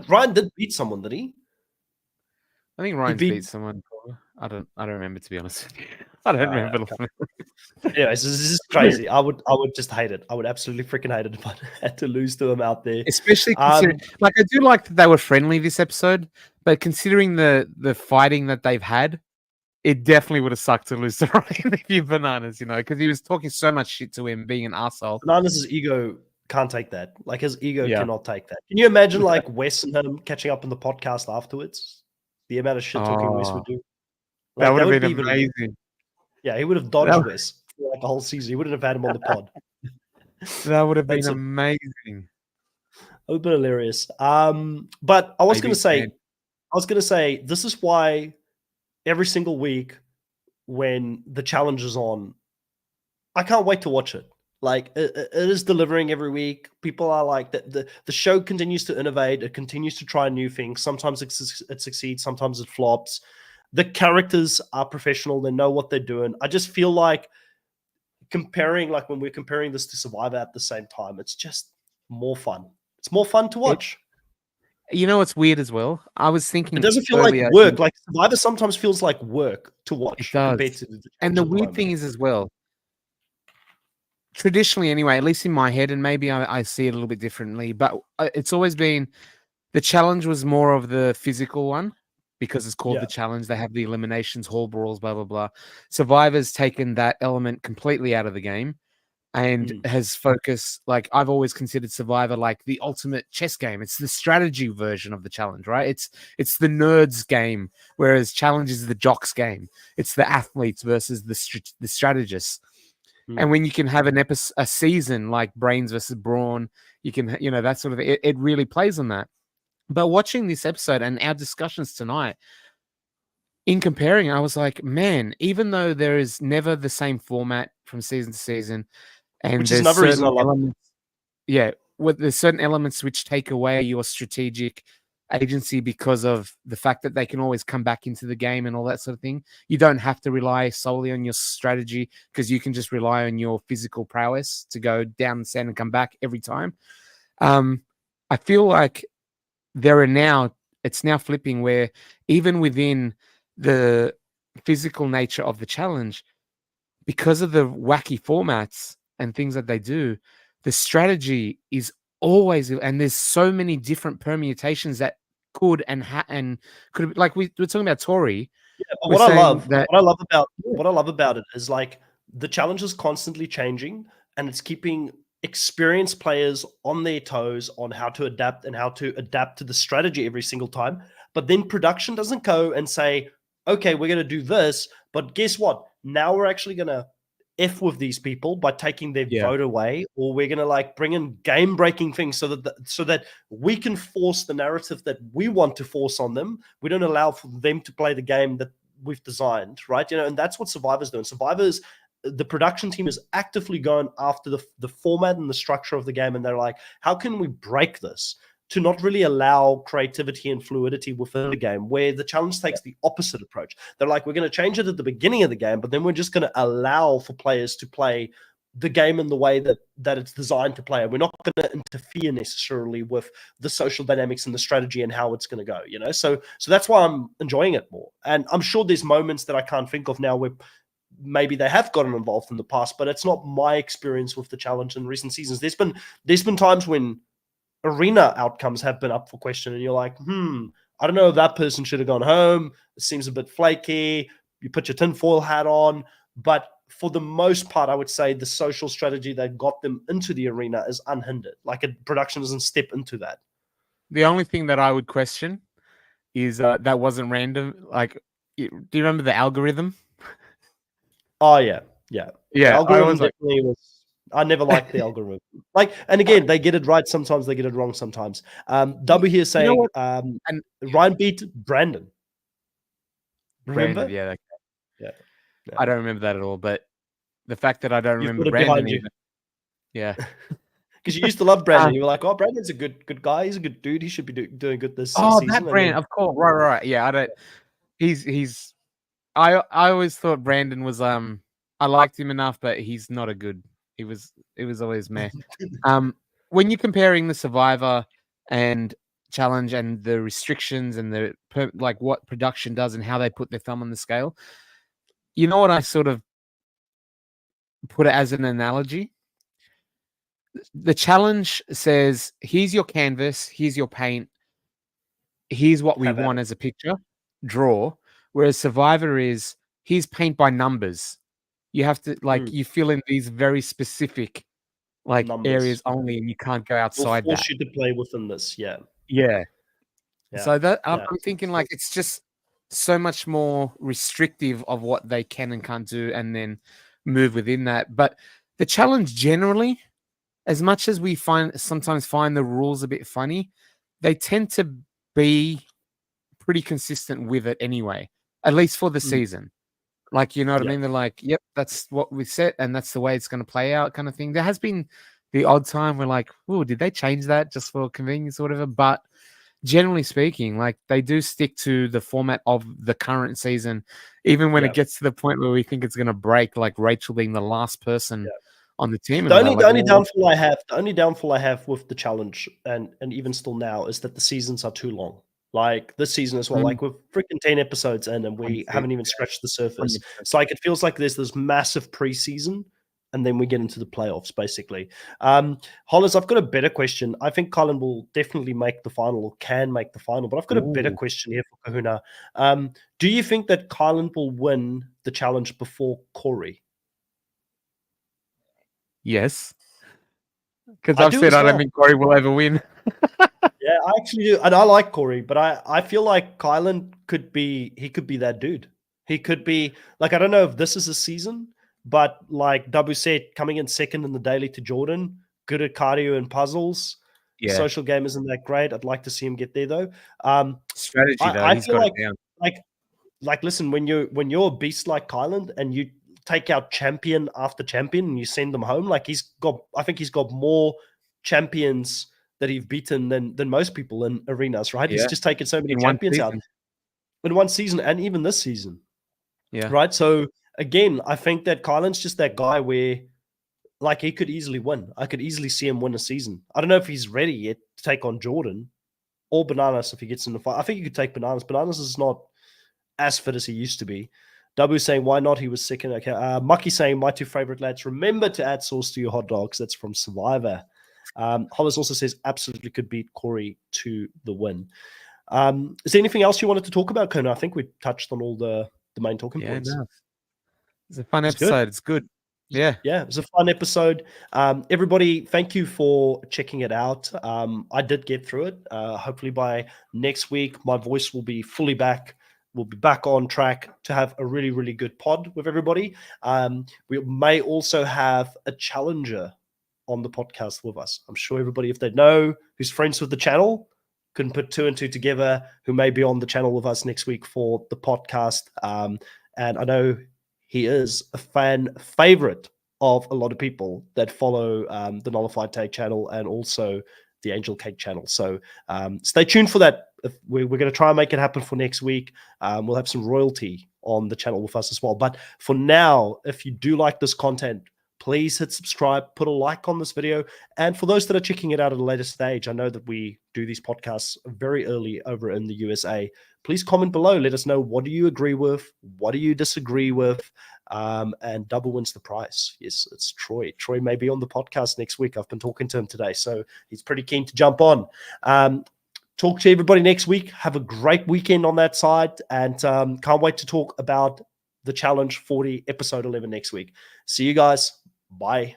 Ryan did beat someone, did he? I think Ryan beat someone. I don't remember, to be honest. I don't remember. Anyways, this is crazy. I would just hate it. I would absolutely freaking hate it if I had to lose to him out there. Especially considering, like, I do like that they were friendly this episode, but considering the fighting that they've had, it definitely would have sucked to lose to Ryan if you Bananas, because he was talking so much shit to him, being an asshole. Bananas' ego can't take that. Like, his ego cannot take that. Can you imagine, like, Wes and him catching up on the podcast afterwards? The amount of shit talking Wes would do. Like, that would have been amazing. Yeah, he would have dodged Wes for like the whole season. He wouldn't have had him on the pod. That would have been amazing. It would have been hilarious. But I was going to say, this is why every single week when the challenge is on, I can't wait to watch it. Like, it is delivering every week. People are like, the show continues to innovate. It continues to try new things. Sometimes it succeeds. Sometimes it flops. The characters are professional. They know what they're doing. I just feel like when we're comparing this to Survivor at the same time, it's just more fun. It's more fun to watch. You know what's weird as well? I was thinking it doesn't feel like work. Like, Survivor sometimes feels like work to watch. It does. And the weird thing is as well, traditionally anyway, at least in my head, and maybe I see it a little bit differently, but it's always been the challenge was more of the physical one, because it's called the challenge. They have the eliminations, hall brawls, blah, blah, blah. Survivor's taken that element completely out of the game and has focused, like, I've always considered Survivor like the ultimate chess game. It's the strategy version of the challenge, right? It's the nerds game, whereas challenge is the jocks game. It's the athletes versus the strategists. And when you can have a season like Brains versus Brawn, you can, that sort of, it really plays on that. But watching this episode and our discussions tonight, in comparing, I was like, man, even though there is never the same format from season to season, and which is another reason I love it. there's certain elements which take away your strategic agency because of the fact that they can always come back into the game and all that sort of thing. You don't have to rely solely on your strategy, because you can just rely on your physical prowess to go down the sand and come back every time. I feel like there are now it's now flipping where even within the physical nature of the challenge, because of the wacky formats and things that they do, the strategy is always, and there's so many different permutations that could could, like we're talking about Tori. Yeah, but We're saying that what I love about it is like the challenge is constantly changing and it's keeping experienced players on their toes on how to adapt and how to adapt to the strategy every single time. But then production doesn't go and say, okay, we're going to do this, but guess what? Now we're actually going to F with these people by taking their vote away, or we're going to like bring in game breaking things so that we can force the narrative that we want to force on them. We don't allow for them to play the game that we've designed, right? And that's what Survivor's doing. Survivor's, the production team is actively going after the format and the structure of the game, and they're like, how can we break this to not really allow creativity and fluidity within the game, where the challenge takes the opposite approach. They're like, we're going to change it at the beginning of the game, but then we're just going to allow for players to play the game in the way that it's designed to play. And we're not going to interfere necessarily with the social dynamics and the strategy and how it's going to go, So that's why I'm enjoying it more. And I'm sure there's moments that I can't think of now where maybe they have gotten involved in the past, but it's not my experience with the challenge in recent seasons. There's been times when arena outcomes have been up for question, and you're like, I don't know if that person should have gone home. It seems a bit flaky. You put your tinfoil hat on. But for the most part, I would say the social strategy that got them into the arena is unhindered. Like, production doesn't step into that. The only thing that I would question is that wasn't random. Like, do you remember the algorithm? Oh, yeah. Yeah. The algorithm definitely was. I never liked the algorithm. Like, and again, they get it right sometimes, they get it wrong sometimes. W here saying, Ryan beat Brandon. Remember? Yeah. I don't remember that at all, but the fact that I don't remember Brandon even. Yeah. Because you used to love Brandon. You were like, oh, Brandon's a good guy. He's a good dude. He should be doing good this season. Oh, that Brandon, of course. Right. Yeah, I don't. He's. I always thought Brandon was I liked him enough, but he's not a good. It was always meh. When you're comparing the Survivor and challenge and the restrictions and the like what production does and how they put their thumb on the scale, you know what I sort of put it as an analogy? The challenge says, here's your canvas, here's your paint, here's what we want as a picture, draw. Whereas Survivor is, here's paint by numbers. You have to, like, you fill in these very specific, like, numbers. Areas only, and you can't go outside we'll force you to play within this, yeah. So that I'm thinking, like, it's just so much more restrictive of what they can and can't do, and then move within that. But the challenge generally, as much as we sometimes find the rules a bit funny, they tend to be pretty consistent with it anyway, at least for the season. Like, you know what I mean? They're like, yep, that's what we set, and that's the way it's going to play out, kind of thing. There has been the odd time where, like, oh, did they change that just for convenience or whatever? But generally speaking, like, they do stick to the format of the current season, even when it gets to the point where we think it's going to break, like Rachel being the last person on the team. The only downfall I have with the challenge, and even still now, is that the seasons are too long. Like this season as well, like we're freaking 10 episodes in and we haven't even scratched the surface. So like it feels like there's this massive preseason and then we get into the playoffs basically. Hollis, I've got a better question. I think Colin will definitely make the final or can make the final, but I've got a better question here for Kahuna. Do you think that Colin will win the challenge before Corey? Yes. Because I've said I don't think Corey will ever win. Yeah, I actually do. And I like Corey, but I feel like Kylan could be that dude. He could be, like, I don't know if this is a season, but like Dabu said, coming in second in the daily to Jordan, good at cardio and puzzles. Yeah. Social game isn't that great. I'd like to see him get there though. Strategy though, I feel like, like listen, when you're a beast like Kylan and you take out champion after champion and you send them home, like I think he's got more champions that he's beaten than most people in arenas, right? Yeah. He's just taken so many champions out in one season and even this season. Yeah. Right. So again, I think that Kylan's just that guy where like he could easily win. I could easily see him win a season. I don't know if he's ready yet to take on Jordan, or Bananas if he gets in the fight. I think you could take Bananas. Bananas is not as fit as he used to be. Dabu saying, why not? He was second. Okay. Mucky saying, my two favorite lads. Remember to add sauce to your hot dogs. That's from Survivor. Hollis also says, absolutely could beat Corey to the win. Is there anything else you wanted to talk about, Kona? I think we touched on all the main talking points. No. It's a fun episode. It's good. Yeah. Yeah, it was a fun episode. Everybody, thank you for checking it out. I did get through it. Hopefully by next week, my voice will be fully back. We'll be back on track to have a really, really good pod with everybody. We may also have a challenger on the podcast with us. I'm sure everybody, if they know who's friends with the channel, can put 2 and 2 together, who may be on the channel with us next week for the podcast. And I know he is a fan favorite of a lot of people that follow the Nullified Take channel and also the Angel Cake channel. So stay tuned for that. We're going to try and make it happen for next week. We'll have some royalty on the channel with us as well. But for now, if you do like this content, please hit subscribe, put a like on this video. And for those that are checking it out at a later stage, I know that we do these podcasts very early over in the USA. Please comment below. Let us know, what do you agree with? What do you disagree with? And double wins the prize. Yes, it's Troy. Troy may be on the podcast next week. I've been talking to him today, so he's pretty keen to jump on. Talk to everybody next week. Have a great weekend on that side, and can't wait to talk about the Challenge 40 episode 11 next week. See you guys. Bye.